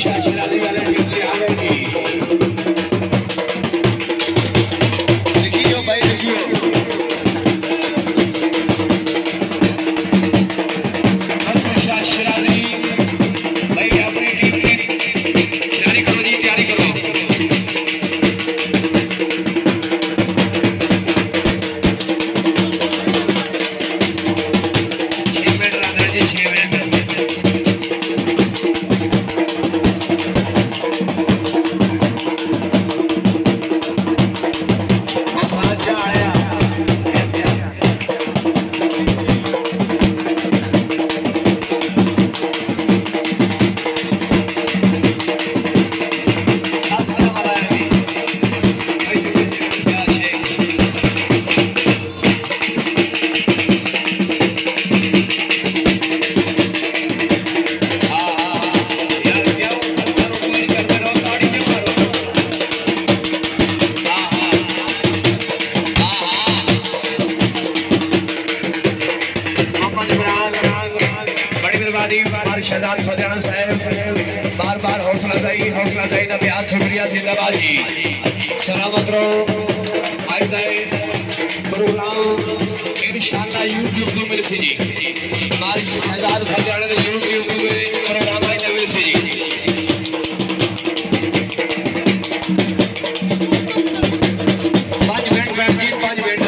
शाशरादी वाले ड्यूटी आ गए जी। लिखियो भाई लिखियो। शाशरादी भाई अपनी टीम की तैयारी करो जी, तैयारी करो। शहजाद फतेहान साहब बार बार हौसला अफजाई का बेहद शुक्रिया। जिंदाबाद जी, सलामत रहो। प्रोग्राम इंशाअल्लाह यूट्यूब को मिल सी जी। हमारी शहजाद फतेहान ने यूट्यूब को प्रोग्राम मिल सी जी। 5 मिनट बैठ जी, 5 मिनट।